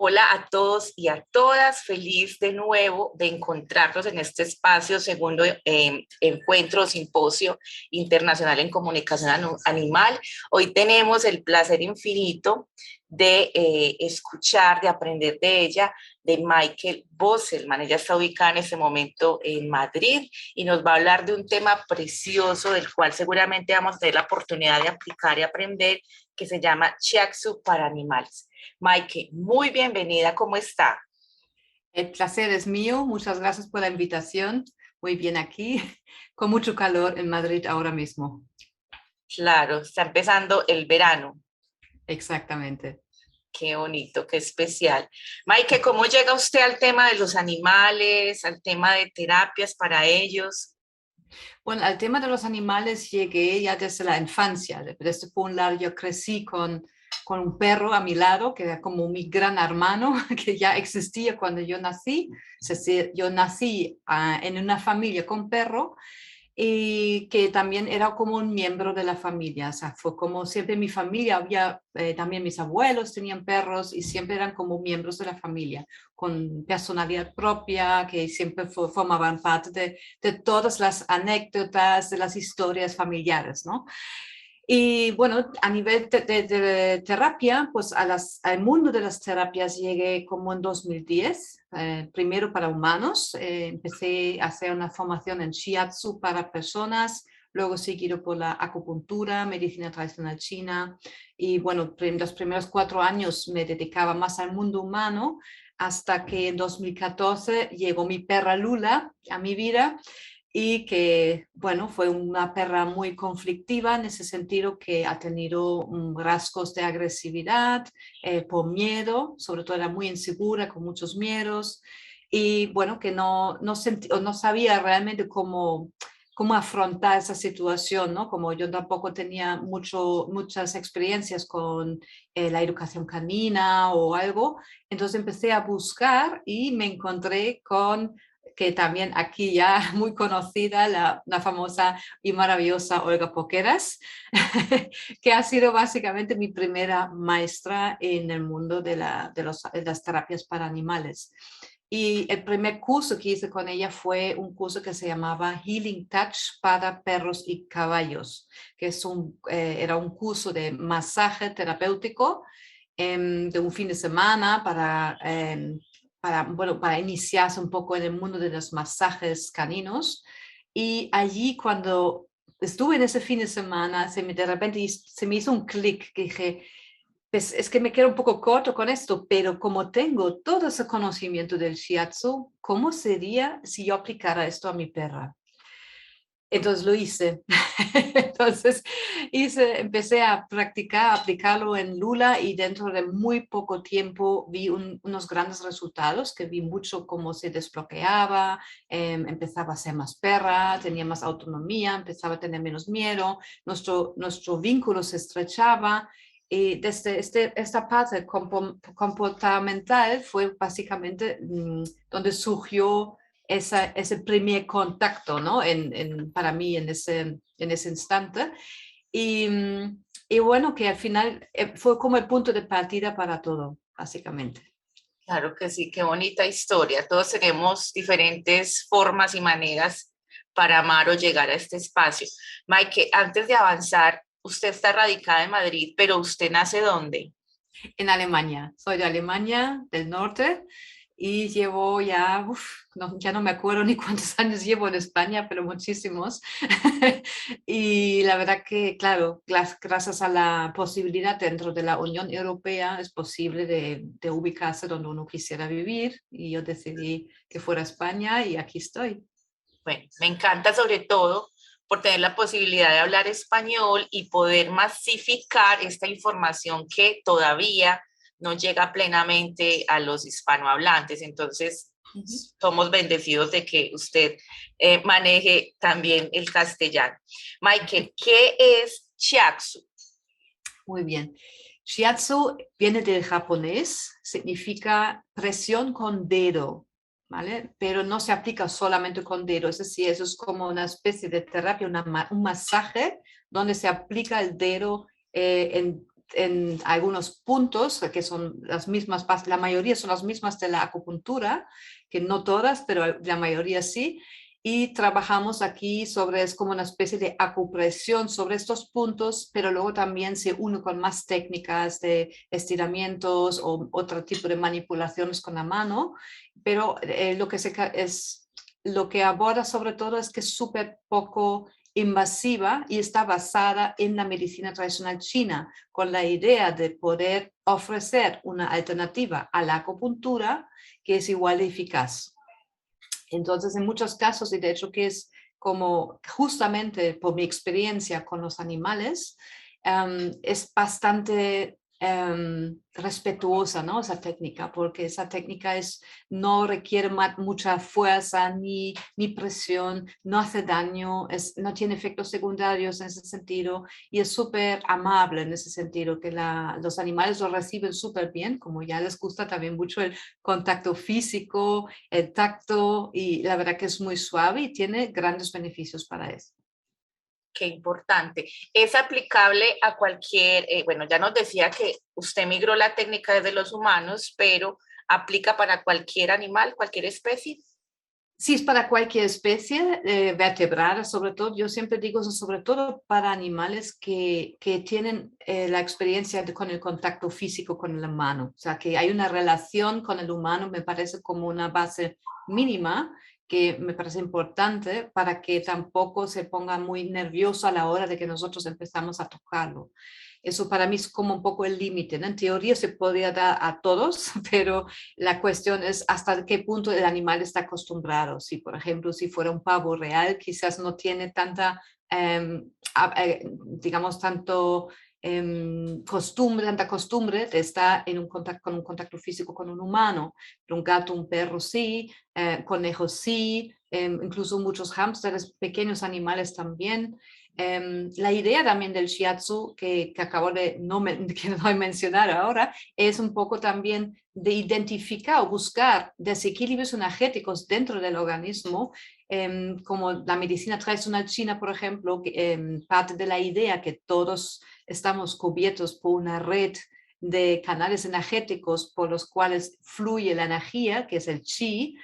Hola a todos y a todas, feliz de nuevo de encontrarnos en este espacio, segundo encuentro o simposio internacional en comunicación animal. Hoy tenemos el placer infinito de escuchar, de aprender de ella, de Michael Bosselman. Ella está ubicada en este momento en Madrid y nos va a hablar de un tema precioso del cual seguramente vamos a tener la oportunidad de aplicar y aprender, que se llama Shiatsu para animales. Maike, muy bienvenida, ¿cómo está? El placer es mío, muchas gracias por la invitación. Muy bien aquí, con mucho calor en Madrid ahora mismo. Claro, está empezando el verano. Exactamente. Qué bonito, qué especial. Maike, ¿cómo llega usted al tema de los animales, al tema de terapias para ellos? Bueno, al tema de los animales llegué ya desde la infancia. Desde por un lado yo crecí con un perro a mi lado, que era como mi gran hermano, que ya existía cuando yo nací. Yo nací en una familia con perro y que también era como un miembro de la familia. O sea, fue como siempre mi familia, había también mis abuelos tenían perros y siempre eran como miembros de la familia, con personalidad propia, que siempre formaban parte de todas las anécdotas, de las historias familiares, ¿no? Y bueno, a nivel de terapia, pues al mundo de las terapias llegué como en 2010, primero para humanos. Empecé a hacer una formación en Shiatsu para personas, luego seguido por la acupuntura, medicina tradicional china. Y bueno, los primeros 4 años me dedicaba más al mundo humano, hasta que en 2014 llegó mi perra Lula a mi vida y que, bueno, fue una perra muy conflictiva en ese sentido, que ha tenido rasgos de agresividad, por miedo, sobre todo era muy insegura, con muchos miedos, y bueno, que no sabía realmente cómo afrontar esa situación, ¿no? Como yo tampoco tenía muchas experiencias con la educación canina o algo, entonces empecé a buscar y me encontré con que también aquí ya muy conocida, la famosa y maravillosa Olga Poqueras, que ha sido básicamente mi primera maestra en el mundo de las terapias para animales. Y el primer curso que hice con ella fue un curso que se llamaba Healing Touch para perros y caballos, que era un curso de masaje terapéutico de un fin de semana para iniciarse un poco en el mundo de los masajes caninos. Y allí cuando estuve en ese fin de semana, de repente se me hizo un clic, que dije, pues es que me quedo un poco corto con esto, pero como tengo todo ese conocimiento del shiatsu, ¿cómo sería si yo aplicara esto a mi perra? Entonces lo hice. Entonces empecé a practicar, a aplicarlo en Lula, y dentro de muy poco tiempo vi unos grandes resultados, que vi mucho cómo se desbloqueaba, empezaba a ser más perra, tenía más autonomía, empezaba a tener menos miedo, nuestro vínculo se estrechaba. Y desde esta parte comportamental fue básicamente donde surgió ese primer contacto, ¿no? Para mí en ese instante. Y, y bueno, que al final fue como el punto de partida para todo, básicamente. Claro que sí, qué bonita historia. Todos tenemos diferentes formas y maneras para amar o llegar a este espacio. Maike, antes de avanzar, usted está radicada en Madrid, pero ¿usted nace dónde? En Alemania, soy de Alemania del norte y llevo ya, ya no me acuerdo ni cuántos años llevo en España, pero muchísimos. Y la verdad que, claro, gracias a la posibilidad dentro de la Unión Europea es posible de ubicarse donde uno quisiera vivir, y yo decidí que fuera España y aquí estoy. Bueno, me encanta sobre todo por tener la posibilidad de hablar español y poder masificar esta información que todavía no llega plenamente a los hispanohablantes. Entonces, Ujú. somos bendecidos de que usted maneje también el castellano. Michael, ¿qué es Shiatsu? Muy bien. Shiatsu viene del japonés, significa presión con dedo, ¿vale? Pero no se aplica solamente con dedo, es decir, eso es como una especie de terapia, un masaje donde se aplica el dedo en algunos puntos que son las mismas, la mayoría son las mismas de la acupuntura, que no todas, pero la mayoría sí. Y trabajamos aquí sobre, es como una especie de acupresión sobre estos puntos, pero luego también se une con más técnicas de estiramientos o otro tipo de manipulaciones con la mano, pero lo que aborda sobre todo es que es súper poco invasiva y está basada en la medicina tradicional china, con la idea de poder ofrecer una alternativa a la acupuntura que es igual de eficaz. Entonces, en muchos casos, y de hecho que es como justamente por mi experiencia con los animales, es bastante respetuosa, ¿no? Esa técnica, porque esa técnica no requiere mucha fuerza ni presión, no hace daño, no tiene efectos secundarios en ese sentido y es súper amable en ese sentido, que los animales lo reciben súper bien, como ya les gusta también mucho el contacto físico, el tacto, y la verdad que es muy suave y tiene grandes beneficios para eso. Qué importante. Es aplicable a cualquier, bueno, ya nos decía que usted migró la técnica desde los humanos, pero aplica para cualquier animal, cualquier especie. Sí, es para cualquier especie vertebrada, sobre todo, yo siempre digo eso, sobre todo para animales que tienen la experiencia con el contacto físico con la mano, o sea, que hay una relación con el humano, me parece como una base mínima, que me parece importante para que tampoco se ponga muy nervioso a la hora de que nosotros empezamos a tocarlo. Eso para mí es como un poco el límite, ¿no? En teoría se podría dar a todos, pero la cuestión es hasta qué punto el animal está acostumbrado. Si, por ejemplo, si fuera un pavo real, quizás no tiene tanta, digamos, tanta costumbre de estar en con un contacto físico con un humano. Pero un gato, un perro sí, conejos sí, incluso muchos hámsteres, pequeños animales también. La idea también del shiatsu que acabo de que no mencionar ahora es un poco también de identificar o buscar desequilibrios energéticos dentro del organismo, como la medicina tradicional china, por ejemplo, parte de la idea que todos estamos cubiertos por una red de canales energéticos por los cuales fluye la energía, que es el chi,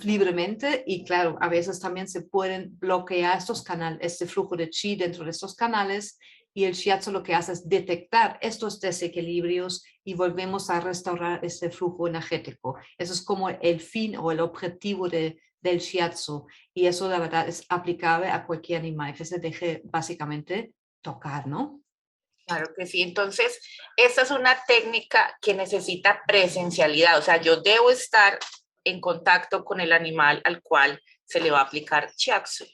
libremente, y claro, a veces también se pueden bloquear estos canales, este flujo de chi dentro de estos canales, y el shiatsu lo que hace es detectar estos desequilibrios y volvemos a restaurar este flujo energético. Eso es como el fin o el objetivo del shiatsu, y eso la verdad es aplicable a cualquier animal que se deje básicamente tocar, ¿no? Claro que sí. Entonces, esta es una técnica que necesita presencialidad, o sea, yo debo estar en contacto con el animal al cual se le va a aplicar shiatsu.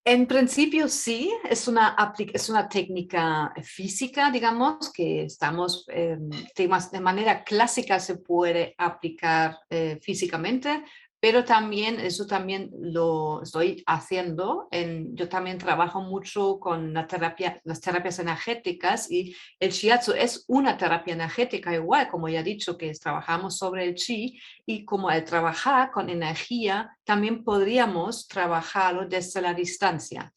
En principio sí, es una técnica física, digamos, que estamos, de manera clásica se puede aplicar físicamente, pero también eso también lo estoy haciendo. Yo también trabajo mucho con las terapias energéticas, y el shiatsu es una terapia energética igual, como ya he dicho, que trabajamos sobre el chi, y como al trabajar con energía, también podríamos trabajarlo desde la distancia.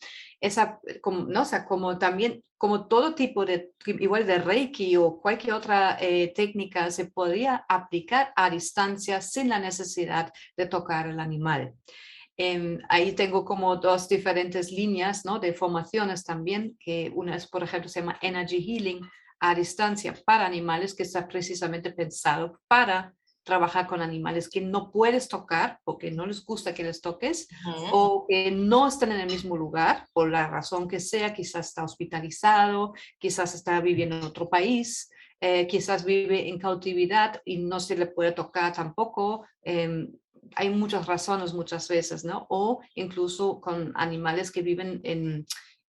¿No? O sea, como también, como todo tipo de, igual de Reiki o cualquier otra técnica, se podría aplicar a distancia sin la necesidad de tocar el animal. Ahí tengo como dos diferentes líneas, ¿no? De formaciones también, que una es, por ejemplo, se llama Energy Healing a distancia para animales, que está precisamente pensado para trabajar con animales que no puedes tocar porque no les gusta que les toques, o que no están en el mismo lugar por la razón que sea, quizás está hospitalizado, quizás está viviendo en otro país, quizás vive en cautividad y no se le puede tocar tampoco. Hay muchas razones muchas veces, ¿no? O incluso con animales que viven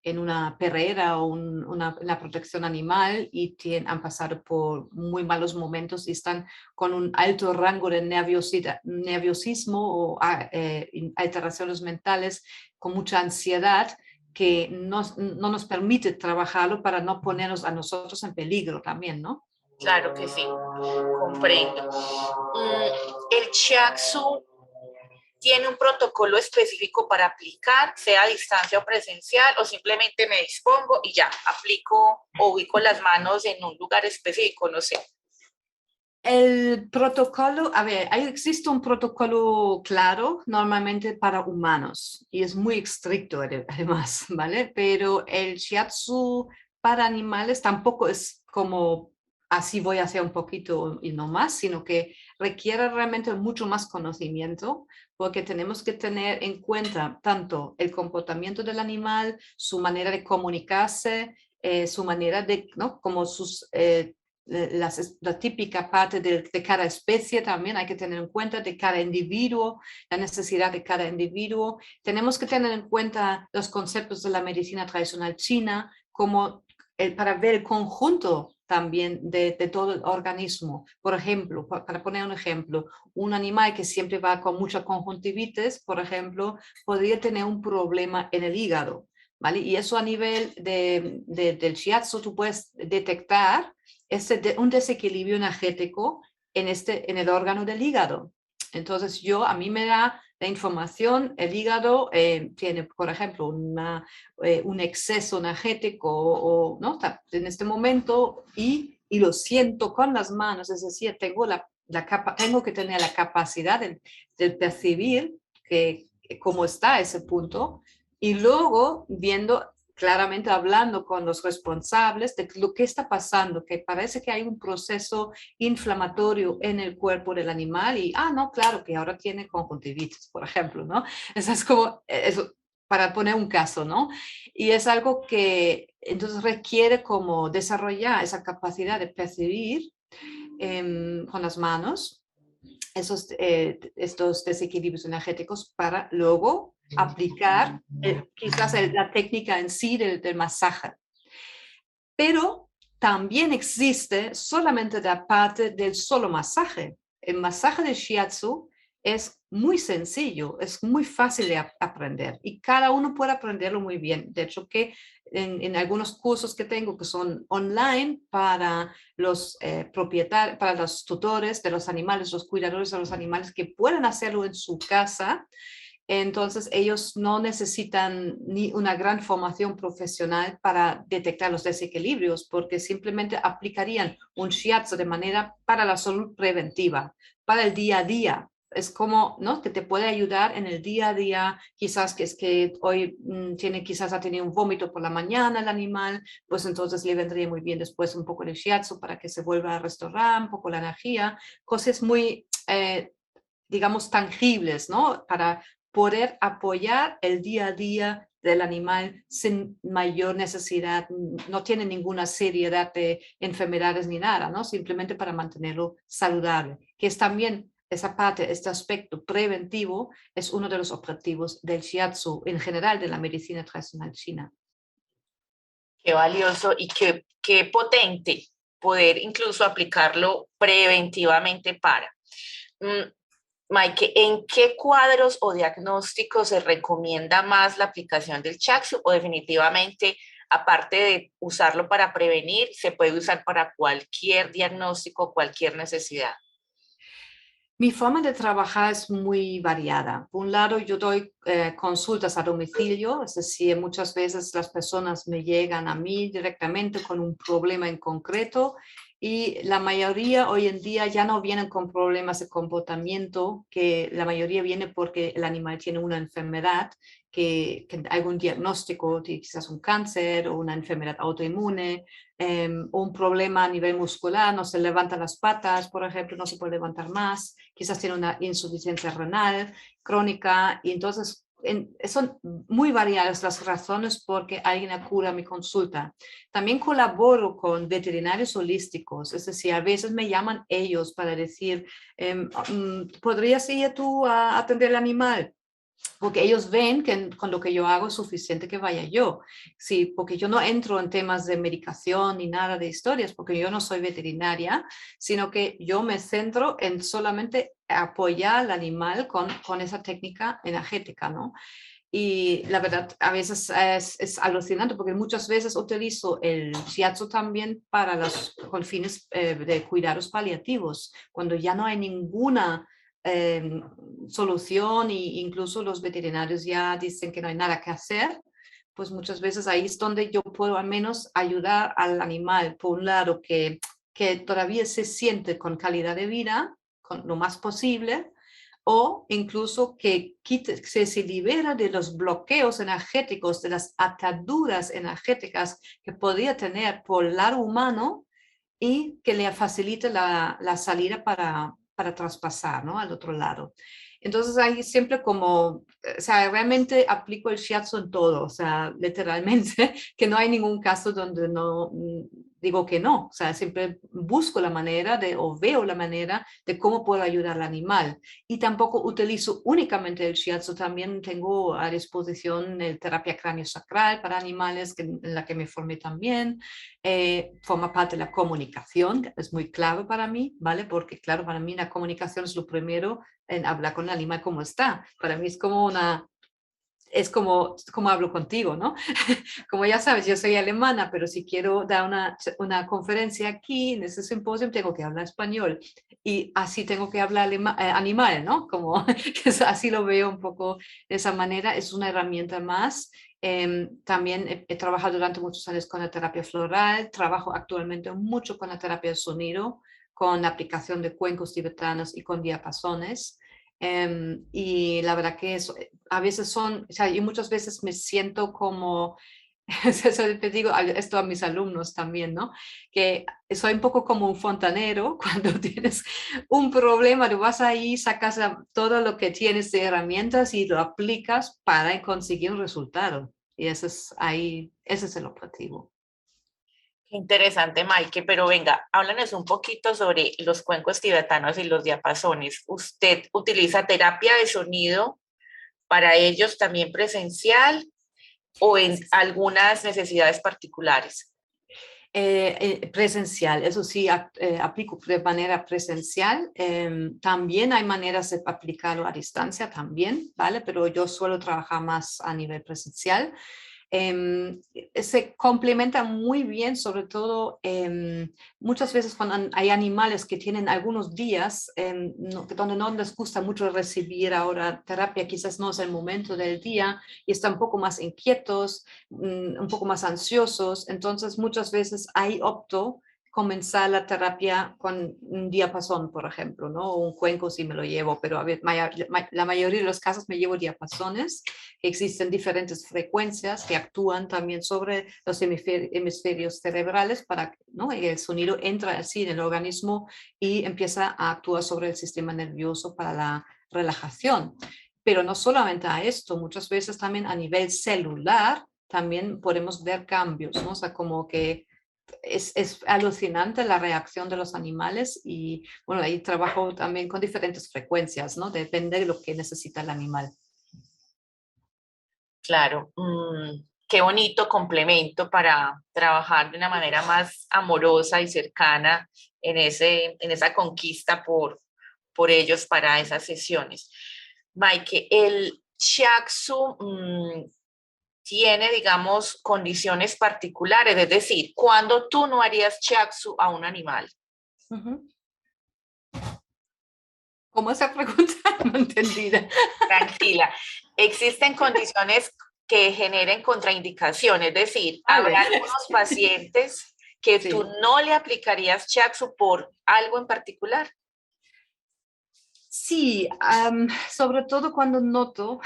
en una perrera o una protección animal y han pasado por muy malos momentos y están con un alto rango de nerviosismo o alteraciones mentales, con mucha ansiedad, que no nos permite trabajarlo para no ponernos a nosotros en peligro también, ¿no? Claro que sí, comprendo. El shiatsu tiene un protocolo específico para aplicar, sea a distancia o presencial, o simplemente me dispongo y ya aplico o ubico las manos en un lugar específico, no sé? El protocolo, a ver, existe un protocolo claro normalmente para humanos y es muy estricto además, ¿vale? Pero el shiatsu para animales tampoco es como así voy a hacer un poquito y no más, sino que requiere realmente mucho más conocimiento porque tenemos que tener en cuenta tanto el comportamiento del animal, su manera de comunicarse, su manera de, ¿no? Como sus la típica parte de cada especie también hay que tener en cuenta, de cada individuo, la necesidad de cada individuo. Tenemos que tener en cuenta los conceptos de la medicina tradicional china como para ver el conjunto también de todo el organismo. Por ejemplo, para poner un ejemplo, un animal que siempre va con mucha conjuntivitis, por ejemplo, podría tener un problema en el hígado, ¿vale? Y eso a nivel del shiatsu tú puedes detectar un desequilibrio energético en el órgano del hígado. Entonces, a mí me da la información, el hígado tiene, por ejemplo, un exceso energético o, ¿no? En este momento y lo siento con las manos, es decir, tengo que tener la capacidad de percibir cómo está ese punto y luego viendo claramente hablando con los responsables de lo que está pasando, que parece que hay un proceso inflamatorio en el cuerpo del animal y, no, claro, que ahora tiene conjuntivitis, por ejemplo, ¿no? Eso es como, eso, para poner un caso, ¿no? Y es algo que entonces requiere como desarrollar esa capacidad de percibir con las manos estos desequilibrios energéticos para luego aplicar quizás la técnica en sí del masaje. Pero también existe solamente la parte del solo masaje. El masaje de shiatsu es muy sencillo, es muy fácil de aprender y cada uno puede aprenderlo muy bien. De hecho, que en algunos cursos que tengo que son online para los propietarios, para los tutores de los animales, los cuidadores de los animales que puedan hacerlo en su casa. Entonces, ellos no necesitan ni una gran formación profesional para detectar los desequilibrios, porque simplemente aplicarían un shiatsu de manera para la salud preventiva, para el día a día. Es como, ¿no? Que te puede ayudar en el día a día, quizás que es que hoy quizás ha tenido un vómito por la mañana el animal, pues entonces le vendría muy bien después un poco de shiatsu para que se vuelva a restaurar un poco la energía, cosas muy, digamos, tangibles, ¿no? Para poder apoyar el día a día del animal sin mayor necesidad, no tiene ninguna seriedad de enfermedades ni nada, ¿no? Simplemente para mantenerlo saludable, que es también esa parte, este aspecto preventivo, es uno de los objetivos del shiatsu en general de la medicina tradicional china. Qué valioso y qué potente poder incluso aplicarlo preventivamente para. Maike, ¿en qué cuadros o diagnósticos se recomienda más la aplicación del shiatsu o definitivamente, aparte de usarlo para prevenir, se puede usar para cualquier diagnóstico, cualquier necesidad? Mi forma de trabajar es muy variada. Por un lado, yo doy consultas a domicilio, es decir, muchas veces las personas me llegan a mí directamente con un problema en concreto y la mayoría hoy en día ya no vienen con problemas de comportamiento, que la mayoría viene porque el animal tiene una enfermedad, que hay un diagnóstico, quizás un cáncer o una enfermedad autoinmune, un problema a nivel muscular, no se levantan las patas, por ejemplo, no se puede levantar más, quizás tiene una insuficiencia renal crónica y entonces son muy variadas las razones por que alguien acude a mi consulta. También colaboro con veterinarios holísticos, es decir, a veces me llaman ellos para decir, ¿podrías ir tú a atender al animal? Porque ellos ven que con lo que yo hago es suficiente que vaya yo. Sí, porque yo no entro en temas de medicación ni nada de historias, porque yo no soy veterinaria, sino que yo me centro en solamente apoyar al animal con esa técnica energética, ¿no? Y la verdad, a veces es alucinante porque muchas veces utilizo el shiatsu también con fines de cuidados paliativos, cuando ya no hay ninguna solución e incluso los veterinarios ya dicen que no hay nada que hacer, pues muchas veces ahí es donde yo puedo al menos ayudar al animal, por un lado, que todavía se siente con calidad de vida, con lo más posible, o incluso que se libera de los bloqueos energéticos, de las ataduras energéticas que podría tener por el lado humano y que le facilite la salida para traspasar, ¿no? Al otro lado. Entonces ahí siempre como, o sea, realmente aplico el shiatsu en todo, o sea, literalmente, que no hay ningún caso donde no digo que no, o sea, siempre busco la manera de, o veo la manera de cómo puedo ayudar al animal. Y tampoco utilizo únicamente el shiatsu, también tengo a disposición el terapia cráneo-sacral para animales, en la que me formé también. Forma parte de la comunicación, que es muy clave para mí, ¿vale? Porque claro, para mí la comunicación es lo primero en hablar con el animal como está. Para mí es como como hablo contigo, ¿no? Como ya sabes, yo soy alemana, pero si quiero dar una conferencia aquí en este simposio, tengo que hablar español. Y así tengo que hablar animal, ¿no? Como así lo veo un poco de esa manera. Es una herramienta más. También he trabajado durante muchos años con la terapia floral. Trabajo actualmente mucho con la terapia de sonido, con la aplicación de cuencos tibetanos y con diapasones. Y la verdad que eso, a veces son, o sea, yo muchas veces me siento como, eso te digo esto a mis alumnos también, ¿no? Que soy un poco como un fontanero. Cuando tienes un problema, tú vas ahí, sacas todo lo que tienes de herramientas y lo aplicas para conseguir un resultado. Y eso es ahí, ese es el objetivo. Qué interesante, Maike, pero venga, háblanos un poquito sobre los cuencos tibetanos y los diapasones. ¿Usted utiliza terapia de sonido para ellos también presencial o en algunas necesidades particulares? Presencial, eso sí, aplico de manera presencial. También hay maneras de aplicarlo a distancia también, ¿vale? Pero yo suelo trabajar más a nivel presencial. Se complementa muy bien, sobre todo muchas veces cuando hay animales que tienen algunos días donde no les gusta mucho recibir ahora terapia, quizás no es el momento del día y están un poco más inquietos, un poco más ansiosos. Entonces muchas veces ahí opto comenzar la terapia con un diapasón, por ejemplo, ¿no? O un cuenco si me lo llevo, pero a ver, la mayoría de los casos me llevo diapasones. Existen diferentes frecuencias que actúan también sobre los hemisferios cerebrales para, ¿no? El sonido entra así en el organismo y empieza a actuar sobre el sistema nervioso para la relajación. Pero no solamente a esto, muchas veces también a nivel celular también podemos ver cambios, ¿no? O sea, como que es alucinante la reacción de los animales y bueno, ahí trabajo también con diferentes frecuencias, ¿no? Depende de lo que necesita el animal. Claro, qué bonito complemento para trabajar de una manera más amorosa y cercana en esa conquista por ellos para esas sesiones. Maike, el shiatsu tiene, digamos, condiciones particulares, es decir, cuando tú no harías shiatsu a un animal. Uh-huh. ¿Cómo esa pregunta? No entendí. Tranquila, existen condiciones que generen contraindicaciones, es decir, Vale. habrá algunos pacientes que Sí. tú no le aplicarías shiatsu por algo en particular. Sí, sobre todo cuando noto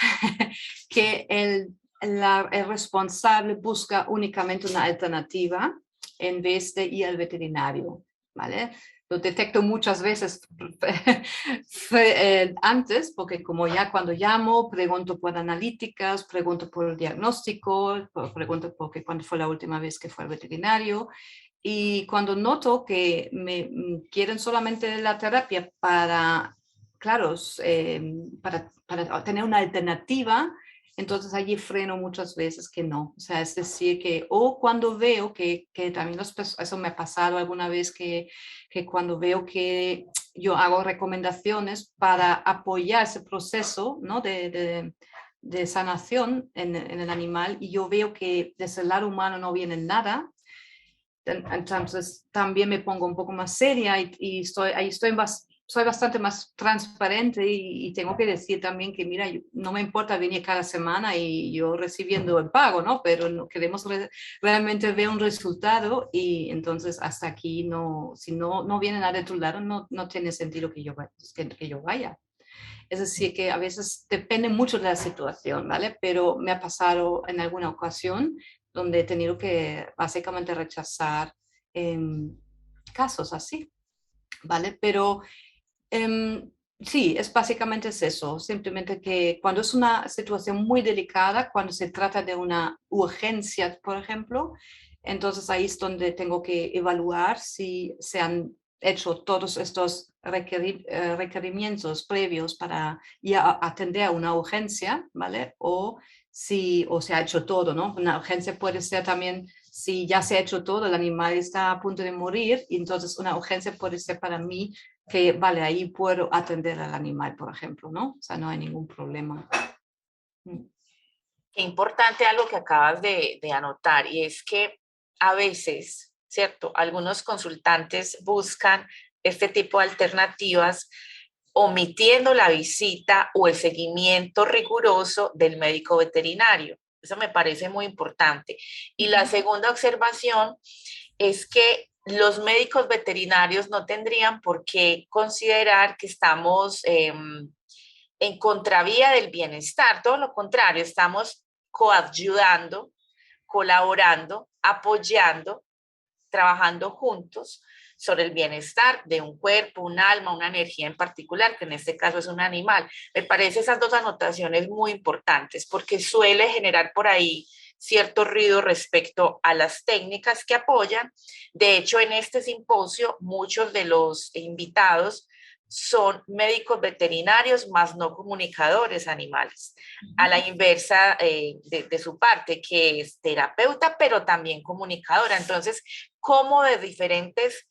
que el responsable busca únicamente una alternativa en vez de ir al veterinario, ¿vale? Lo detecto muchas veces antes, porque como ya cuando llamo, pregunto por analíticas, pregunto por el diagnóstico, pregunto por cuándo fue la última vez que fue al veterinario. Y cuando noto que me quieren solamente la terapia para, claro, para tener una alternativa, entonces allí freno muchas veces que no. O sea, es decir, que o cuando veo que también eso me ha pasado alguna vez, que cuando veo que yo hago recomendaciones para apoyar ese proceso, ¿no? de sanación en el animal y yo veo que desde el lado humano no viene nada, entonces también me pongo un poco más seria y ahí estoy soy bastante más transparente y tengo que decir también que, mira, no me importa venir cada semana y yo recibiendo el pago, ¿no? Pero no, queremos realmente ver un resultado y entonces hasta aquí no, si no viene nada de tu lado, no tiene sentido que yo vaya. Es decir, que a veces depende mucho de la situación, ¿vale? Pero me ha pasado en alguna ocasión donde he tenido que básicamente rechazar casos así, ¿vale? Pero sí, básicamente es eso, simplemente que cuando es una situación muy delicada, cuando se trata de una urgencia, por ejemplo, entonces ahí es donde tengo que evaluar si se han hecho todos estos requerimientos previos para ya atender a una urgencia, ¿vale? O se ha hecho todo, ¿no? Una urgencia puede ser también si ya se ha hecho todo, el animal está a punto de morir, y entonces una urgencia puede ser para mí que, vale, ahí puedo atender al animal, por ejemplo, ¿no? O sea, no hay ningún problema. Qué importante algo que acabas de anotar, y es que a veces, ¿cierto? Algunos consultantes buscan este tipo de alternativas omitiendo la visita o el seguimiento riguroso del médico veterinario. Eso me parece muy importante. Y la segunda observación es que los médicos veterinarios no tendrían por qué considerar que estamos en contravía del bienestar, todo lo contrario, estamos coayudando, colaborando, apoyando, trabajando juntos sobre el bienestar de un cuerpo, un alma, una energía en particular, que en este caso es un animal. Me parece esas dos anotaciones muy importantes porque suele generar por ahí cierto ruido respecto a las técnicas que apoyan. De hecho, en este simposio, muchos de los invitados son médicos veterinarios más no comunicadores animales, a la inversa de su parte, que es terapeuta, pero también comunicadora. Entonces, cómo de diferentes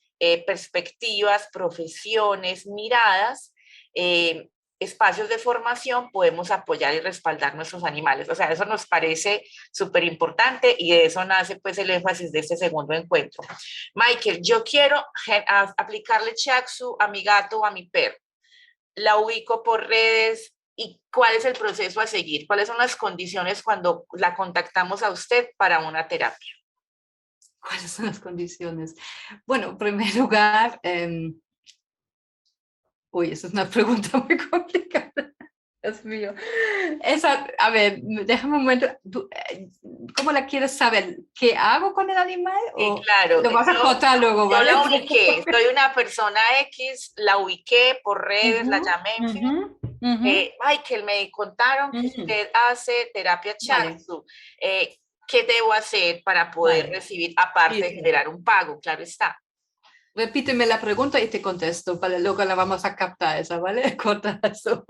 perspectivas, profesiones, miradas, espacios de formación podemos apoyar y respaldar nuestros animales. O sea, eso nos parece súper importante y de eso nace pues el énfasis de este segundo encuentro. Michael, yo quiero aplicarle Chiaxu a mi gato o a mi perro. La ubico por redes y cuál es el proceso a seguir, cuáles son las condiciones cuando la contactamos a usted para una terapia. ¿Cuáles son las condiciones? Bueno, en primer lugar, uy, esa es una pregunta muy complicada. Dios mío. Esa, a ver, déjame un momento. ¿Cómo la quieres saber? ¿Qué hago con el animal? ¿O claro, lo vas a contar luego, yo vale? la ubiqué, soy una persona X, la ubiqué por redes, la llamé, en fin. Michael, me contaron que usted hace terapia Vale, Shiatsu. ¿Qué debo hacer para poder vale. recibir, aparte de Sí. generar un pago? Claro está. Repíteme la pregunta y te contesto, vale, luego la vamos a captar esa, ¿vale? Corta eso.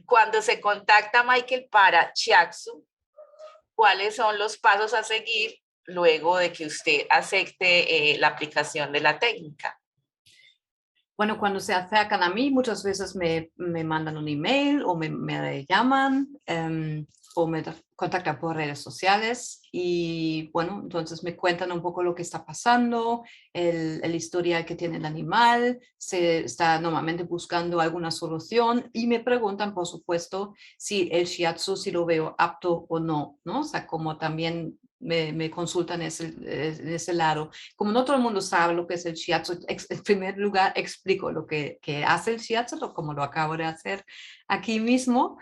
Cuando se contacta a Michael para Shiatsu, ¿cuáles son los pasos a seguir luego de que usted acepte la aplicación de la técnica? Bueno, cuando se acercan a mí, muchas veces me mandan un email o me llaman o me contactan por redes sociales y bueno, entonces me cuentan un poco lo que está pasando, el historial que tiene el animal, se está normalmente buscando alguna solución y me preguntan, por supuesto, si el shiatsu, si lo veo apto o no, ¿no? O sea, como también me consultan en ese lado. Como no todo el mundo sabe lo que es el shiatsu, en primer lugar explico lo que hace el shiatsu, como lo acabo de hacer aquí mismo.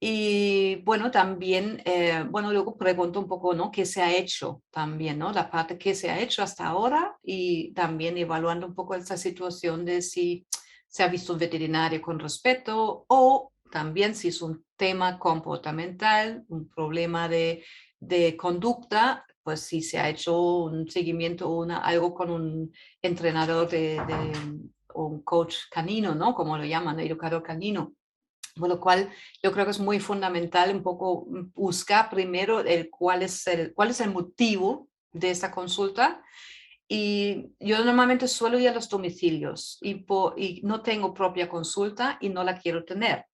Y bueno, también, bueno, luego pregunto un poco, ¿no? ¿Qué se ha hecho también, ¿no? La parte que se ha hecho hasta ahora y también evaluando un poco esta situación de si se ha visto un veterinario con respeto o también si es un tema comportamental, un problema de conducta, pues si se ha hecho un seguimiento o algo con un entrenador o un coach canino, ¿no? Como lo llaman, educador canino. Por lo cual yo creo que es muy fundamental un poco buscar primero cuál es el motivo de esta consulta. Y yo normalmente suelo ir a los domicilios y no tengo propia consulta y no la quiero tener.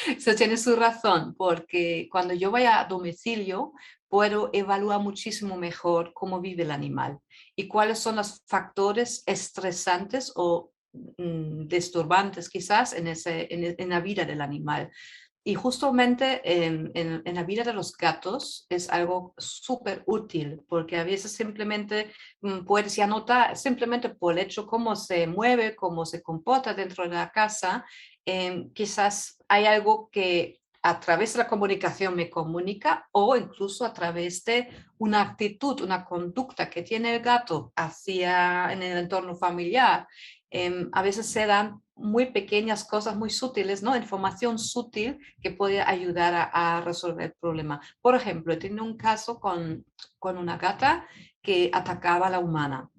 Eso tiene su razón, porque cuando yo voy a domicilio puedo evaluar muchísimo mejor cómo vive el animal y cuáles son los factores estresantes o disturbantes quizás en la vida del animal. Y justamente en la vida de los gatos es algo súper útil, porque a veces simplemente puedes ya notar, simplemente por el hecho cómo se mueve, cómo se comporta dentro de la casa, quizás hay algo que a través de la comunicación me comunica, o incluso a través de una actitud, una conducta que tiene el gato hacia en el entorno familiar. A veces se dan muy pequeñas cosas muy sutiles, ¿no? Información sutil que puede ayudar a resolver el problema. Por ejemplo, he tenido un caso con una gata que atacaba a la humana.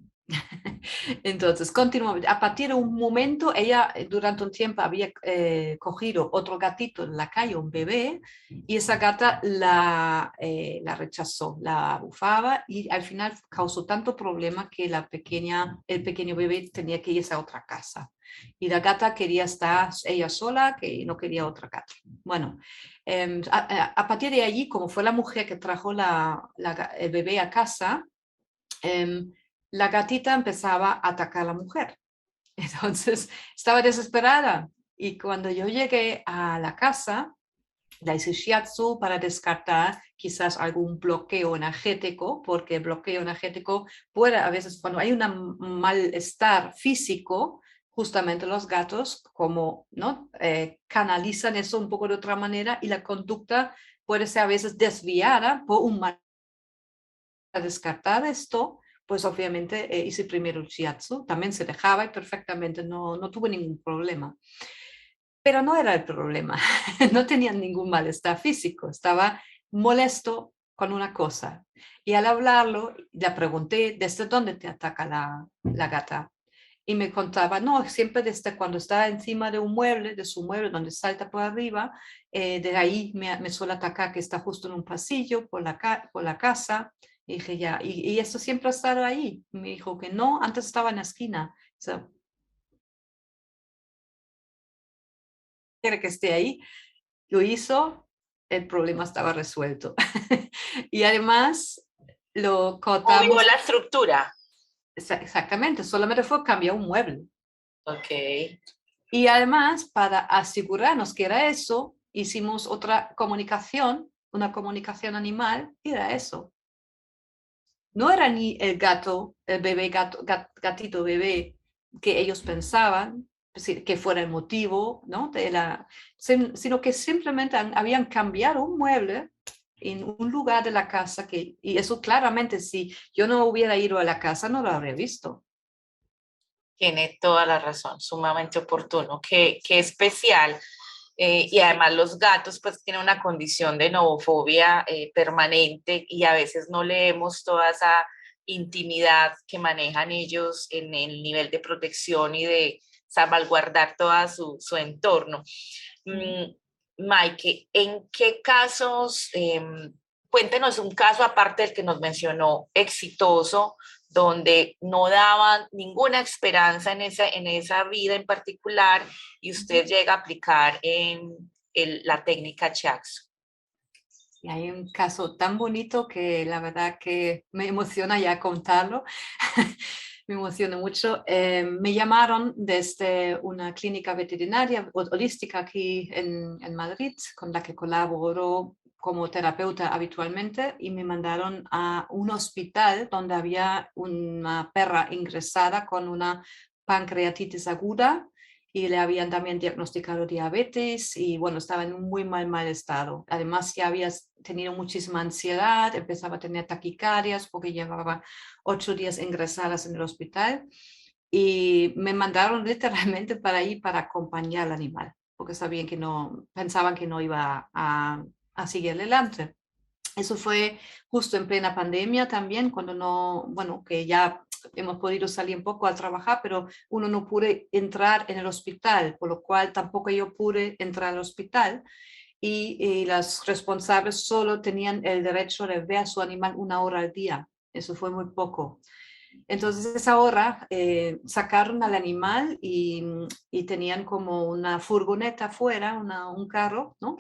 Entonces, continuamente, a partir de un momento, ella durante un tiempo había cogido otro gatito en la calle, un bebé, y esa gata la rechazó, la bufaba y al final causó tanto problema que el pequeño bebé tenía que irse a otra casa. Y la gata quería estar ella sola, que no quería otra gata. Bueno, a partir de allí, como fue la mujer que trajo el bebé a casa, la gatita empezaba a atacar a la mujer. Entonces estaba desesperada. Y cuando yo llegué a la casa, la hice shiatsu para descartar quizás algún bloqueo energético, porque el bloqueo energético puede a veces, cuando hay un malestar físico, justamente los gatos como ¿no? Canalizan eso un poco de otra manera y la conducta puede ser a veces desviada por un mal. A descartar esto, pues obviamente hice primero el shiatsu, también se dejaba y perfectamente no tuve ningún problema. Pero no era el problema, no tenía ningún malestar físico, estaba molesto con una cosa. Y al hablarlo, le pregunté, ¿desde dónde te ataca la gata? Y me contaba, no, siempre desde cuando está encima de un mueble, de su mueble donde salta por arriba, de ahí me suele atacar, que está justo en un pasillo por la casa. Y dije, ya, y esto siempre ha estado ahí. Me dijo que no, antes estaba en la esquina. O sea, quiere que esté ahí. Lo hizo, el problema estaba resuelto. Y además lo Movió cortamos la estructura. exactamente, solamente fue cambiar un mueble. Ok. Y además, para asegurarnos que era eso, hicimos otra comunicación, una comunicación animal, y era eso. No era ni el gato, el bebé, gatito bebé que ellos pensaban, que fuera el motivo, ¿no? Sino que simplemente habían cambiado un mueble en un lugar de la casa y eso claramente, si yo no hubiera ido a la casa, no lo habría visto. Tiene toda la razón, sumamente oportuno. Qué especial. Y además los gatos pues tienen una condición de novofobia permanente y a veces no leemos toda esa intimidad que manejan ellos en el nivel de protección y de salvaguardar todo su entorno. Maike, ¿en qué casos, cuéntenos un caso aparte del que nos mencionó, exitoso, donde no daban ninguna esperanza en esa vida en particular y usted llega a aplicar la técnica Chax? Y hay un caso tan bonito que la verdad que me emociona ya contarlo. Me emociona mucho. Me llamaron desde una clínica veterinaria holística aquí en Madrid, con la que colaboro como terapeuta habitualmente, y me mandaron a un hospital donde había una perra ingresada con una pancreatitis aguda y le habían también diagnosticado diabetes y bueno, estaba en un muy mal estado. Además ya había tenido muchísima ansiedad, empezaba a tener taquicardias porque llevaba 8 días ingresadas en el hospital y me mandaron literalmente para ir para acompañar al animal porque sabían que no, pensaban que no iba a seguir adelante. Eso fue justo en plena pandemia también, cuando no, bueno, que ya hemos podido salir un poco a trabajar, pero uno no pude entrar en el hospital, por lo cual tampoco yo pude entrar al hospital y las responsables solo tenían el derecho de ver a su animal 1 hora al día. Eso fue muy poco. Entonces, esa hora sacaron al animal y tenían como una furgoneta afuera, un carro, ¿no?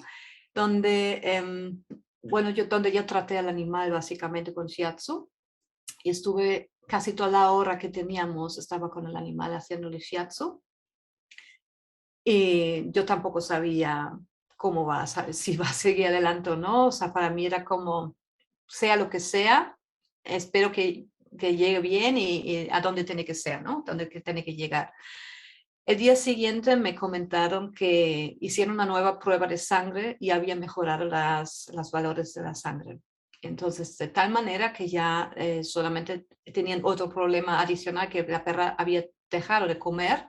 Donde, bueno, donde yo traté al animal básicamente con shiatsu y estuve casi toda la hora que teníamos, estaba con el animal haciéndole shiatsu. Y yo tampoco sabía cómo va, si va a seguir adelante o no. O sea, para mí era como, sea lo que sea, espero que llegue bien y a dónde tiene que ser, ¿no? Dónde que tiene que llegar. El día siguiente me comentaron que hicieron una nueva prueba de sangre y había mejorado los valores de la sangre. Entonces, de tal manera que ya solamente tenían otro problema adicional, que la perra había dejado de comer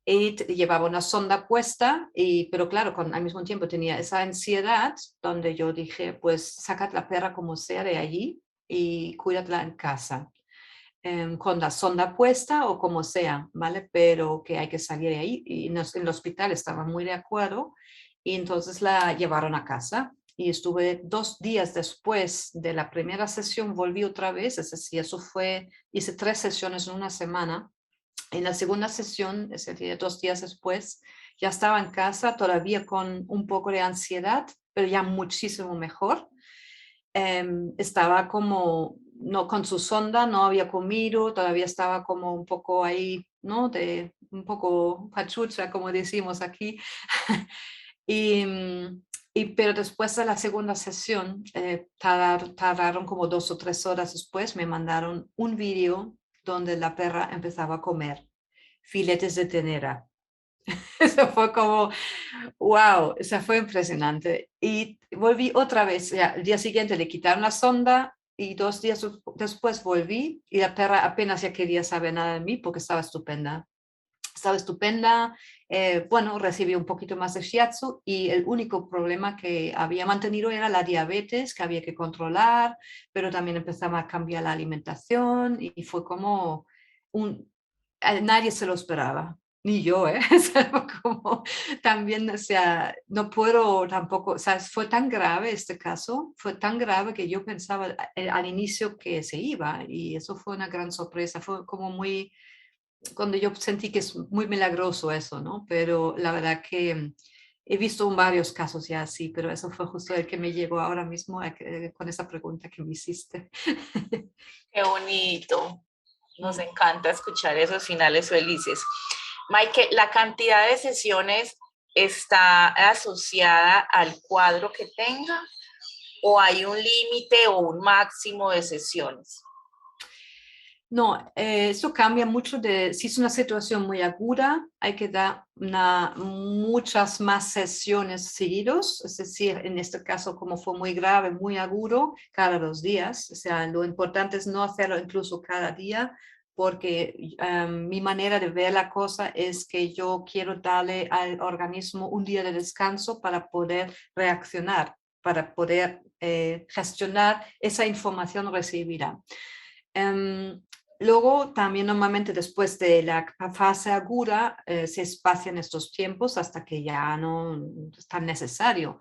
y llevaba una sonda puesta, pero claro, al mismo tiempo tenía esa ansiedad donde yo dije, pues sacad la perra como sea de allí y cuídala en casa, con la sonda puesta o como sea, ¿vale? Pero que hay que salir de ahí. Y en el hospital estaban muy de acuerdo y entonces la llevaron a casa. Y estuve 2 días después de la primera sesión, volví otra vez, es decir, hice 3 sesiones en una semana. En la segunda sesión, es decir, 2 días después, ya estaba en casa, todavía con un poco de ansiedad, pero ya muchísimo mejor. Estaba como, no, con su sonda, no había comido, todavía estaba como un poco ahí, ¿no? Un poco pachucha, como decimos aquí. y, pero después de la segunda sesión, tardaron como 2 o 3 horas después, me mandaron un vídeo donde la perra empezaba a comer filetes de ternera. Eso fue como, wow, eso fue impresionante. Y volví otra vez, ya, el día siguiente le quitaron la sonda y 2 días después volví y la perra apenas ya quería saber nada de mí porque estaba estupenda. Estaba estupenda, bueno, recibí un poquito más de shiatsu y el único problema que había mantenido era la diabetes que había que controlar, pero también empezaba a cambiar la alimentación y fue como nadie se lo esperaba. Ni yo, ¿eh? O sea, como también, o sea, no puedo tampoco, o sea, fue tan grave este caso, fue tan grave que yo pensaba al inicio que se iba y eso fue una gran sorpresa, fue como muy, cuando yo sentí que es muy milagroso eso, ¿no? Pero la verdad que he visto varios casos ya así, pero eso fue justo el que me llegó ahora mismo con esa pregunta que me hiciste. Qué bonito. Nos encanta escuchar esos finales felices. Maike, ¿la cantidad de sesiones está asociada al cuadro que tenga o hay un límite o un máximo de sesiones? No, eso cambia mucho si es una situación muy aguda, hay que dar muchas más sesiones seguidos, es decir, en este caso como fue muy grave, muy agudo, cada 2 días, o sea, lo importante es no hacerlo incluso cada día, porque mi manera de ver la cosa es que yo quiero darle al organismo un día de descanso para poder reaccionar, para poder gestionar esa información recibida. Luego, también normalmente después de la fase aguda, se espacian estos tiempos hasta que ya no es tan necesario.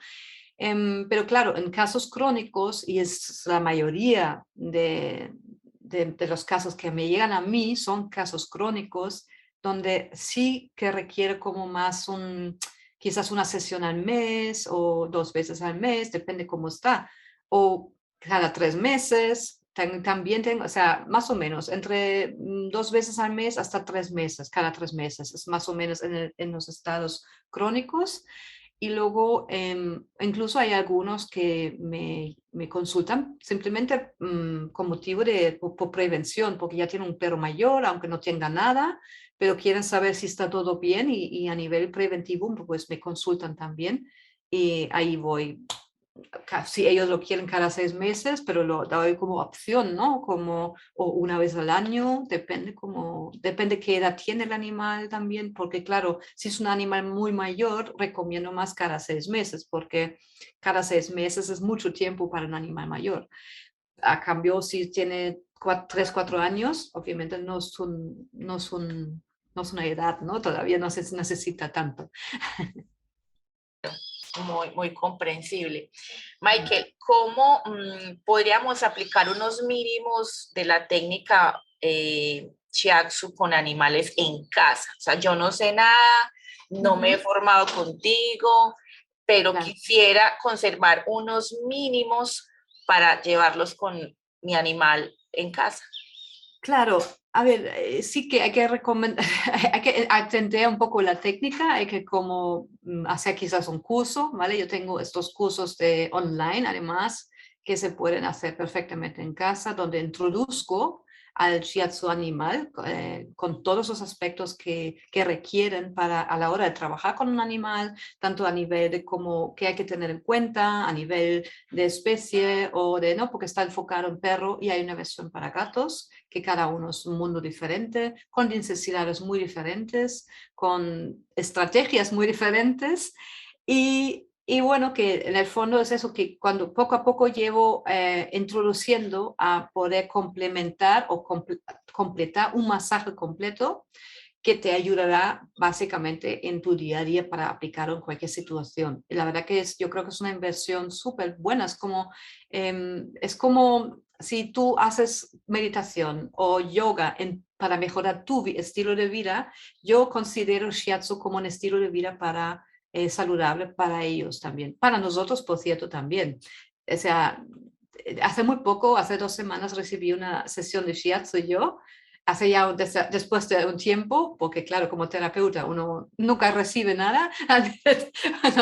Pero claro, en casos crónicos, y es la mayoría de los casos que me llegan a mí, son casos crónicos donde sí que requiere como más quizás una sesión al mes o 2 veces al mes, depende cómo está, o cada 3 meses. También tengo, o sea, más o menos, entre 2 veces al mes hasta 3 meses, cada 3 meses, es más o menos en los estados crónicos. Y luego, incluso hay algunos que me consultan simplemente con motivo por prevención, porque ya tienen un perro mayor, aunque no tenga nada, pero quieren saber si está todo bien y a nivel preventivo, pues me consultan también. Y ahí voy, si ellos lo quieren cada 6 meses, pero lo doy como opción, ¿no? Como o una vez al año, depende qué edad tiene el animal también, porque claro, si es un animal muy mayor, recomiendo más cada 6 meses, porque cada 6 meses es mucho tiempo para un animal mayor. A cambio, si tiene 3, 4 años, obviamente no es una edad, ¿no? Todavía no se necesita tanto. Muy, muy comprensible. Michael, ¿cómo podríamos aplicar unos mínimos de la técnica Shiatsu con animales en casa? O sea, yo no sé nada, no me he formado contigo, pero Claro. quisiera conservar unos mínimos para llevarlos con mi animal en casa. Claro, a ver, sí que hay que recomendar, hay que atender un poco la técnica, hay que como hacer quizás un curso, ¿vale? Yo tengo estos cursos de online, además, que se pueden hacer perfectamente en casa, donde introduzco al shiatsu animal con todos los aspectos que requieren para a la hora de trabajar con un animal, tanto a nivel de cómo qué hay que tener en cuenta, a nivel de especie o de, no, porque está enfocado en perro y hay una versión para gatos, que cada uno es un mundo diferente, con necesidades muy diferentes, con estrategias muy diferentes. Y bueno, que en el fondo es eso que cuando poco a poco llevo introduciendo a poder complementar o completar un masaje completo que te ayudará básicamente en tu día a día para aplicarlo en cualquier situación. Y la verdad que yo creo que es una inversión súper buena. Es como si tú haces meditación o yoga para mejorar tu estilo de vida, yo considero shiatsu como un estilo de vida para saludable para ellos también. Para nosotros, por cierto, también. O sea, hace muy poco, hace 2 semanas, recibí una sesión de shiatsu yo hace ya después de un tiempo, porque claro, como terapeuta uno nunca recibe nada,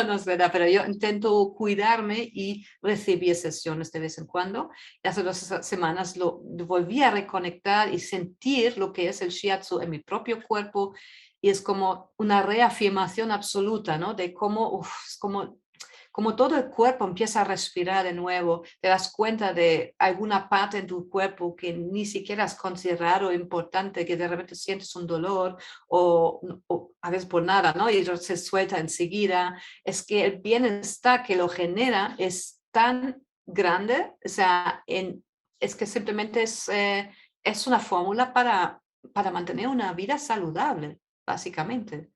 no es verdad, pero yo intento cuidarme y recibir sesiones de vez en cuando. Y hace 2 semanas lo volví a reconectar y sentir lo que es el shiatsu en mi propio cuerpo y es como una reafirmación absoluta, ¿no? De cómo, es como todo el cuerpo empieza a respirar de nuevo, te das cuenta de alguna parte en tu cuerpo que ni siquiera has considerado importante, que de repente sientes un dolor o a veces por nada, ¿no? Y se suelta enseguida. Es que el bienestar que lo genera es tan grande, o sea, es que simplemente es una fórmula para mantener una vida saludable, básicamente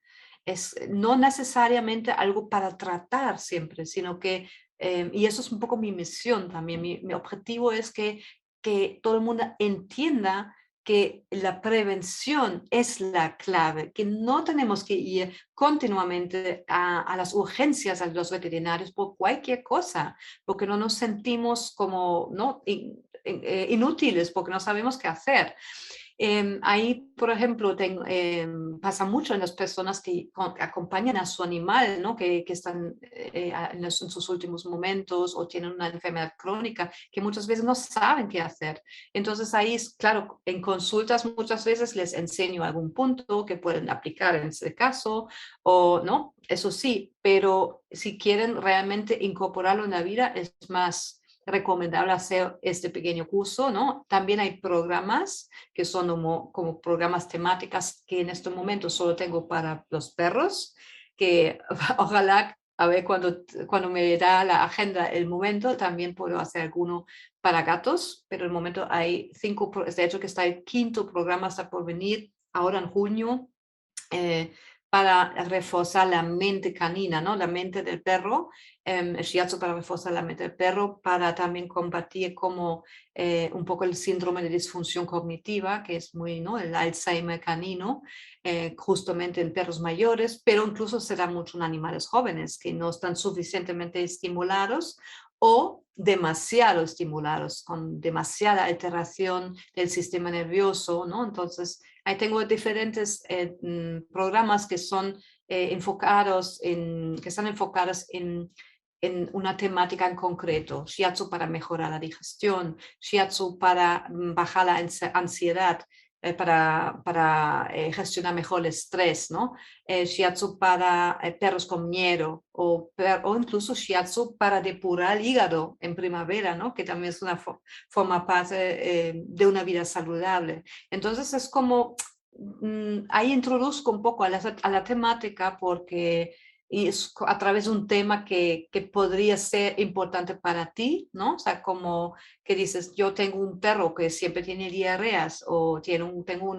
es no necesariamente algo para tratar siempre, sino que, y eso es un poco mi misión también, mi objetivo es que todo el mundo entienda que la prevención es la clave, que no tenemos que ir continuamente a las urgencias a los veterinarios por cualquier cosa, porque no nos sentimos como ¿no? Inútiles, porque no sabemos qué hacer. Ahí, por ejemplo, pasa mucho en las personas que acompañan a su animal, ¿no? que están en sus últimos momentos o tienen una enfermedad crónica, que muchas veces no saben qué hacer. Entonces ahí, claro, en consultas muchas veces les enseño algún punto que pueden aplicar en ese caso, o no, eso sí, pero si quieren realmente incorporarlo en la vida, es más recomendable hacer este pequeño curso, ¿no? También hay programas que son como programas temáticas que en este momento solo tengo para los perros, que ojalá, a ver, cuando me da la agenda el momento, también puedo hacer alguno para gatos, pero en el momento hay 5, de hecho que está el quinto programa hasta por venir ahora en junio, eh, para reforzar la mente canina, ¿no? La mente del perro, el shiatsu para reforzar la mente del perro, para también combatir como un poco el síndrome de disfunción cognitiva, que es muy, ¿no? El Alzheimer canino, justamente en perros mayores, pero incluso se da mucho en animales jóvenes que no están suficientemente estimulados o demasiado estimulados, con demasiada alteración del sistema nervioso, ¿no? Entonces, ahí tengo diferentes programas que son que están enfocados en una temática en concreto. Shiatsu para mejorar la digestión, shiatsu para bajar la ansiedad, para gestionar mejor el estrés, ¿no? Shiatsu para perros con miedo o incluso shiatsu para depurar el hígado en primavera, ¿no? Que también es forma parte de una vida saludable. Entonces es como, ahí introduzco un poco a la temática porque y es a través de un tema que podría ser importante para ti, ¿no? O sea, como que dices, yo tengo un perro que siempre tiene diarreas o tengo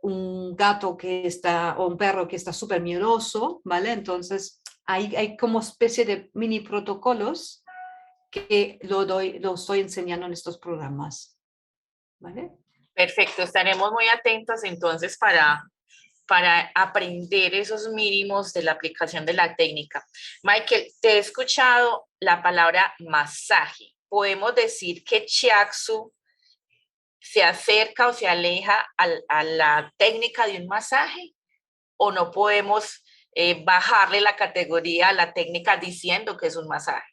un gato que está, o un perro que está súper miedoso, ¿vale? Entonces, hay como especie de mini protocolos que lo estoy enseñando en estos programas, ¿vale? Perfecto, estaremos muy atentos entonces para aprender esos mínimos de la aplicación de la técnica. Michael, te he escuchado la palabra masaje. Podemos decir que Shiatsu se acerca o se aleja a la técnica de un masaje, o no podemos bajarle la categoría a la técnica diciendo que es un masaje.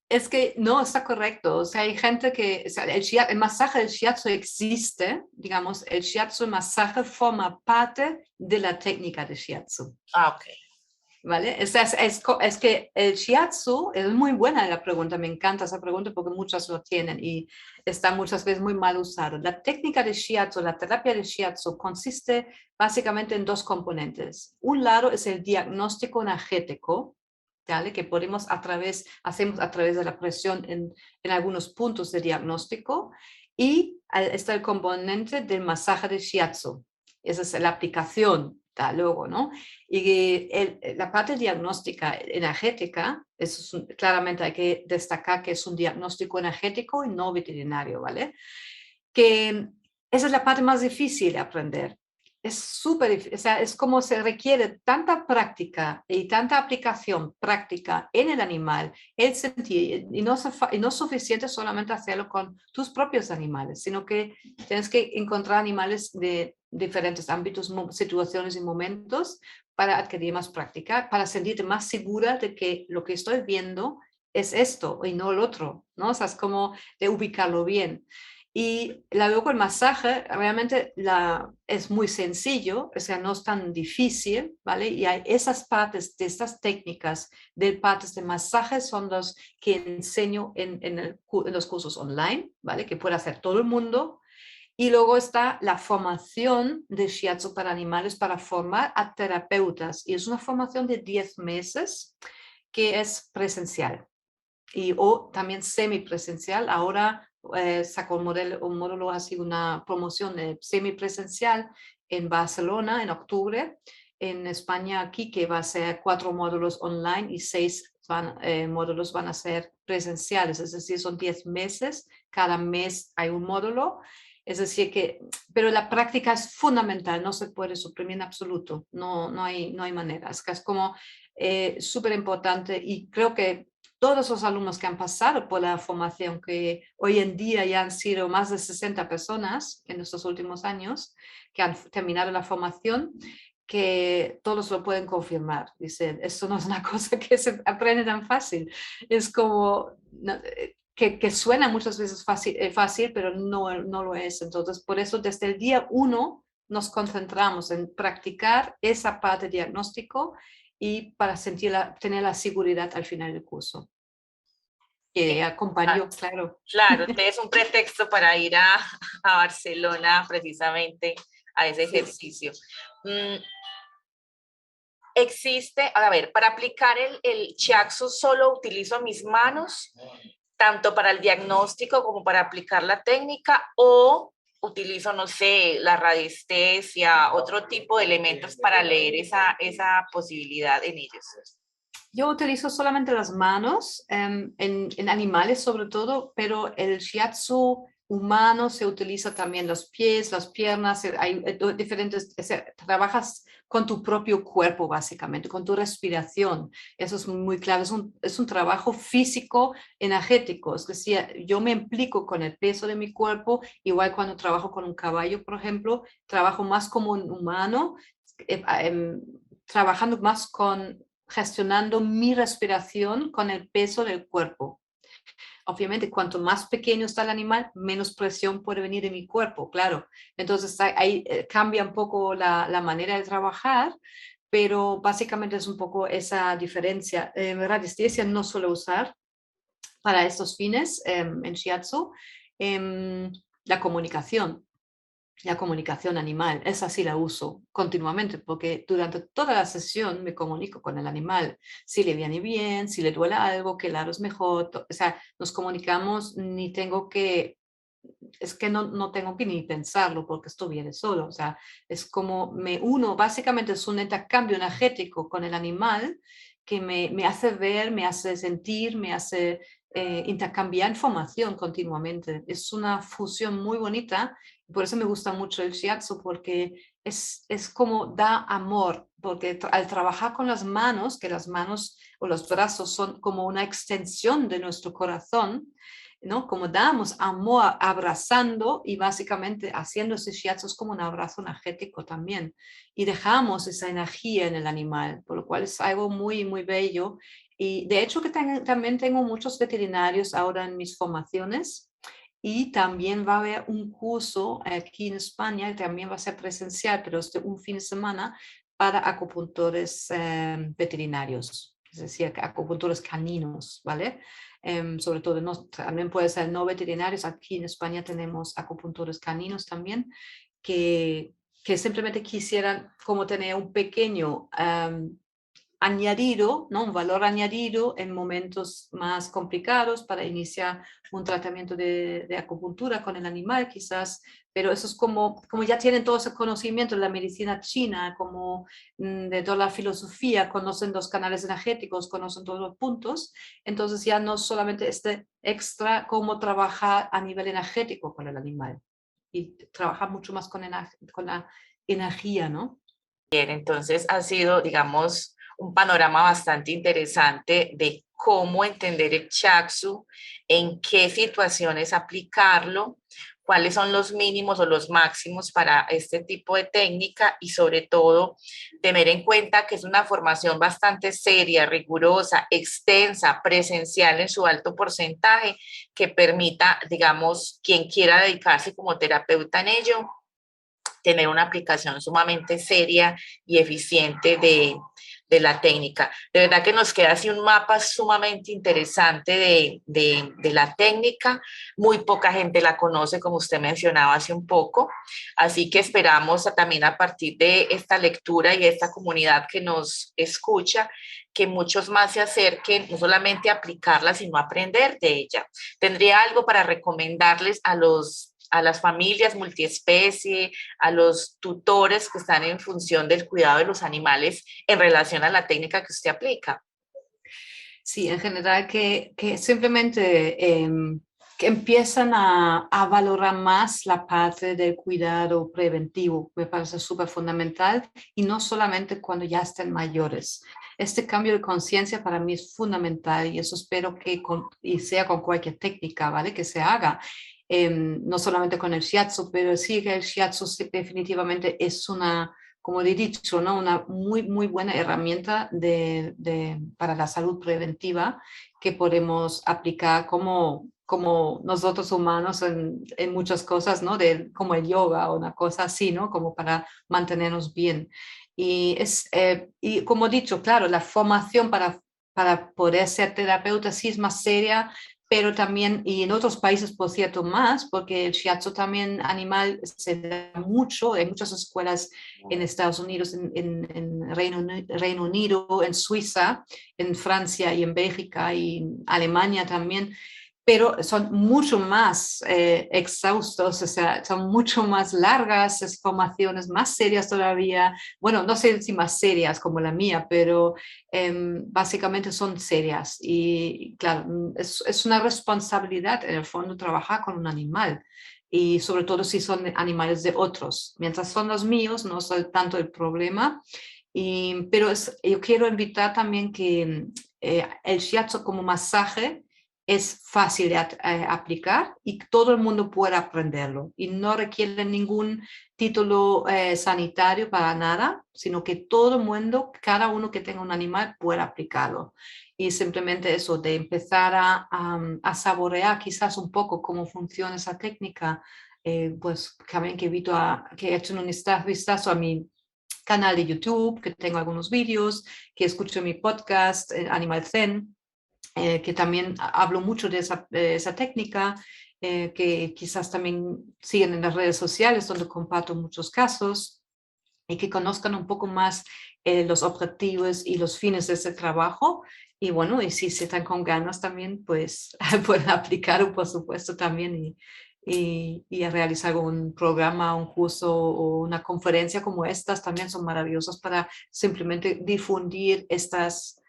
Es que no está correcto. O sea, hay gente que, o sea, el masaje del shiatsu existe, digamos, el shiatsu, el masaje forma parte de la técnica de shiatsu. Ah, ok. ¿Vale? Es que el shiatsu es muy buena la pregunta, me encanta esa pregunta porque muchas lo tienen y está muchas veces muy mal usado. La técnica de shiatsu, la terapia de shiatsu consiste básicamente en dos componentes. Un lado es el diagnóstico energético, ¿vale? Que hacemos a través de la presión en algunos puntos de diagnóstico, y está el componente del masaje de shiatsu. Esa es la aplicación, luego, ¿no? Y la parte diagnóstica energética, claramente hay que destacar que es un diagnóstico energético y no veterinario, ¿vale? Que esa es la parte más difícil de aprender. Es súper difícil, o sea, es como se requiere tanta práctica y tanta aplicación práctica en el animal, el sentir, y no es suficiente solamente hacerlo con tus propios animales, sino que tienes que encontrar animales de diferentes ámbitos, situaciones y momentos para adquirir más práctica, para sentirte más segura de que lo que estoy viendo es esto y no el otro, ¿no? O sea, es como de ubicarlo bien. Y luego el masaje realmente es muy sencillo, o sea, no es tan difícil, ¿vale? Y hay esas partes de estas técnicas de partes de masaje son los que enseño en los cursos online, ¿vale? Que puede hacer todo el mundo. Y luego está la formación de shiatsu para animales para formar a terapeutas. Y es una formación de 10 meses que es presencial o también semipresencial. Ahora sacó un módulo, así una promoción de semipresencial en Barcelona en octubre, en España aquí, que va a ser 4 módulos online y 6 módulos van a ser presenciales, es decir, son 10 meses, cada mes hay un módulo. Es decir, pero la práctica es fundamental, no se puede suprimir en absoluto, no hay manera, es que es como súper importante, y creo que todos los alumnos que han pasado por la formación, que hoy en día ya han sido más de 60 personas en estos últimos años que han terminado la formación, que todos lo pueden confirmar. Dicen, esto no es una cosa que se aprende tan fácil. Es como que suena muchas veces fácil, pero no lo es. Entonces, por eso desde el día 1 nos concentramos en practicar esa parte de diagnóstico y para tener la seguridad al final del curso. Que acompañó, claro. Claro, es un pretexto para ir a Barcelona precisamente a ese ejercicio. Existe, a ver, para aplicar el shiatsu solo utilizo mis manos, tanto para el diagnóstico como para aplicar la técnica, o utilizo, no sé, la radiestesia, otro tipo de elementos para leer esa posibilidad en ellos. Yo utilizo solamente las manos, en animales sobre todo, pero el shiatsu humano se utiliza también los pies, las piernas, hay diferentes, trabajas con tu propio cuerpo básicamente, con tu respiración. Eso es muy clave, es un trabajo físico energético, es decir, yo me implico con el peso de mi cuerpo, igual cuando trabajo con un caballo, por ejemplo, trabajo más como un humano, trabajando más gestionando mi respiración con el peso del cuerpo. Obviamente, cuanto más pequeño está el animal, menos presión puede venir de mi cuerpo, claro. Entonces, ahí cambia un poco la manera de trabajar, pero básicamente es un poco esa diferencia. Radiestesia no suelo usar para estos fines en shiatsu. La comunicación animal, esa sí la uso continuamente porque durante toda la sesión me comunico con el animal, si le viene bien, si le duele algo, qué lado es mejor, o sea, nos comunicamos, es que no tengo que ni pensarlo porque esto viene solo, o sea, es como me uno, básicamente es un intercambio energético con el animal que me hace ver, me hace sentir, me hace intercambiar información continuamente. Es una fusión muy bonita, por eso me gusta mucho el shiatsu, porque es como da amor, porque al trabajar con las manos, que las manos o los brazos son como una extensión de nuestro corazón, ¿no? Como damos amor abrazando y básicamente haciendo ese shiatsu es como un abrazo energético también. Y dejamos esa energía en el animal, por lo cual es algo muy, muy bello. Y de hecho que también tengo muchos veterinarios ahora en mis formaciones. Y también va a haber un curso aquí en España, que también va a ser presencial, pero es de un fin de semana para acupuntores veterinarios, es decir, acupuntores caninos, ¿vale? Sobre todo, no, también puede ser no veterinarios. Aquí en España tenemos acupuntores caninos también, que, que simplemente quisieran como tener un pequeño añadido, ¿no? Un valor añadido en momentos más complicados para iniciar un tratamiento de acupuntura con el animal, quizás, pero eso es como ya tienen todo ese conocimiento de la medicina china, como de toda la filosofía, conocen los canales energéticos, conocen todos los puntos, entonces ya no solamente este extra cómo trabajar a nivel energético con el animal y trabajar mucho más con la energía, ¿no? Bien, entonces ha sido, digamos, un panorama bastante interesante de cómo entender el Shiatsu, en qué situaciones aplicarlo, cuáles son los mínimos o los máximos para este tipo de técnica y sobre todo tener en cuenta que es una formación bastante seria, rigurosa, extensa, presencial en su alto porcentaje que permita, digamos, quien quiera dedicarse como terapeuta en ello, tener una aplicación sumamente seria y eficiente de la técnica. De verdad que nos queda así un mapa sumamente interesante de la técnica. Muy poca gente la conoce, como usted mencionaba hace un poco. Así que esperamos también a partir de esta lectura y esta comunidad que nos escucha, que muchos más se acerquen, no solamente a aplicarla, sino a aprender de ella. ¿Tendría algo para recomendarles a las familias multiespecie, a los tutores que están en función del cuidado de los animales en relación a la técnica que usted aplica? Sí, en general que simplemente que empiezan a valorar más la parte del cuidado preventivo, me parece súper fundamental y no solamente cuando ya estén mayores. Este cambio de conciencia para mí es fundamental y eso espero que y sea con cualquier técnica, ¿vale? Que se haga. No solamente con el shiatsu, pero sí que el shiatsu definitivamente es una, como he dicho, ¿no? Una muy, muy buena herramienta para la salud preventiva que podemos aplicar como nosotros humanos en muchas cosas, ¿no? Como el yoga o una cosa así, ¿no? Como para mantenernos bien. Y como he dicho, claro, la formación para poder ser terapeuta sí es más seria, pero también, y en otros países, por cierto, más, porque el shiatsu también animal se da mucho, hay muchas escuelas en Estados Unidos, en Reino Unido, en Suiza, en Francia y en Bélgica y en Alemania también, pero son mucho más exhaustos, o sea, son mucho más largas, es formaciones más serias todavía. Bueno, no sé si más serias como la mía, pero básicamente son serias. Y claro, es una responsabilidad en el fondo trabajar con un animal. Y sobre todo si son animales de otros. Mientras son los míos, no es tanto el problema. Pero yo quiero invitar también que el shiatsu como masaje es fácil de aplicar y todo el mundo puede aprenderlo y no requiere ningún título sanitario para nada, sino que todo el mundo, cada uno que tenga un animal puede aplicarlo. Y simplemente eso de empezar a saborear quizás un poco cómo funciona esa técnica, pues también que invito a que echen un vistazo a mi canal de YouTube, que tengo algunos vídeos, que escucho mi podcast, Animal Zen, que también hablo mucho de esa técnica, que quizás también siguen en las redes sociales donde comparto muchos casos y que conozcan un poco más los objetivos y los fines de ese trabajo. Y bueno, y si se están con ganas también, pues pueden aplicar, por supuesto, también y a realizar un programa, un curso o una conferencia como estas también son maravillosas para simplemente difundir estas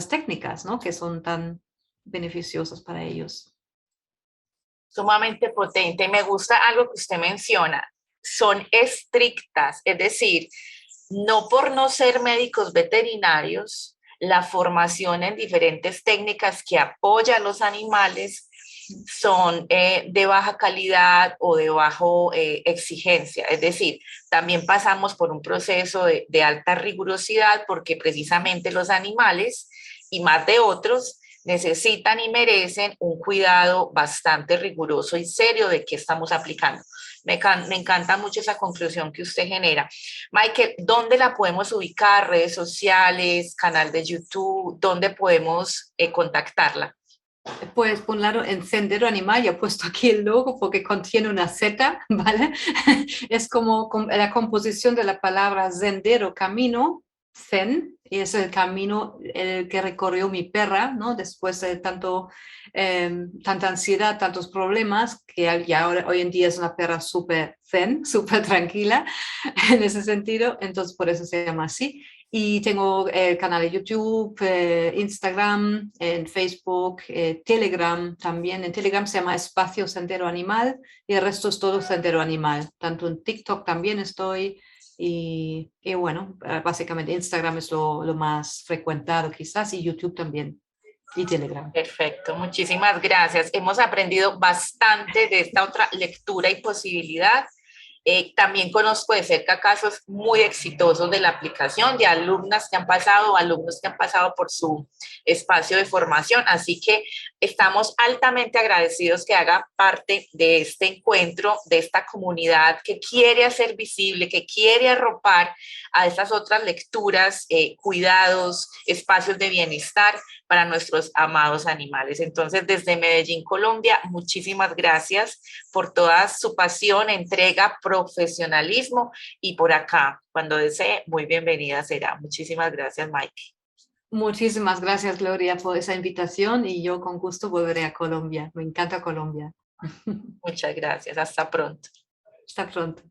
técnicas, ¿no? Que son tan beneficiosas para ellos. Sumamente potente. Me gusta algo que usted menciona. Son estrictas, es decir, no por no ser médicos veterinarios, la formación en diferentes técnicas que apoya a los animales son de baja calidad o de bajo exigencia. Es decir, también pasamos por un proceso de alta rigurosidad porque precisamente los animales y más de otros necesitan y merecen un cuidado bastante riguroso y serio de qué estamos aplicando. Me encanta mucho esa conclusión que usted genera. Michael, ¿dónde la podemos ubicar? ¿Redes sociales, canal de YouTube? ¿Dónde podemos contactarla? Pues por un lado, en Sendero Animal, ya he puesto aquí el logo porque contiene una Z, ¿vale? Es como la composición de la palabra sendero, camino, zen, y es el camino el que recorrió mi perra, ¿no? Después de tanta ansiedad, tantos problemas, que ya hoy en día es una perra súper zen, súper tranquila en ese sentido, entonces por eso se llama así. Y tengo el canal de YouTube, Instagram, en Facebook, Telegram también. En Telegram se llama Espacio Sendero Animal y el resto es todo Sendero Animal. Tanto en TikTok también estoy y bueno, básicamente Instagram es lo más frecuentado quizás y YouTube también y Telegram. Perfecto, muchísimas gracias. Hemos aprendido bastante de esta otra lectura y posibilidad. También conozco de cerca casos muy exitosos de la aplicación, de alumnas que han pasado, alumnos que han pasado por su espacio de formación, así que estamos altamente agradecidos que haga parte de este encuentro, de esta comunidad que quiere hacer visible, que quiere arropar a estas otras lecturas, cuidados, espacios de bienestar para nuestros amados animales. Entonces, desde Medellín, Colombia, muchísimas gracias por toda su pasión, entrega, profesionalismo y por acá, cuando desee, muy bienvenida será. Muchísimas gracias, Mike. Muchísimas gracias, Gloria, por esa invitación y yo con gusto volveré a Colombia. Me encanta Colombia. Muchas gracias. Hasta pronto. Hasta pronto.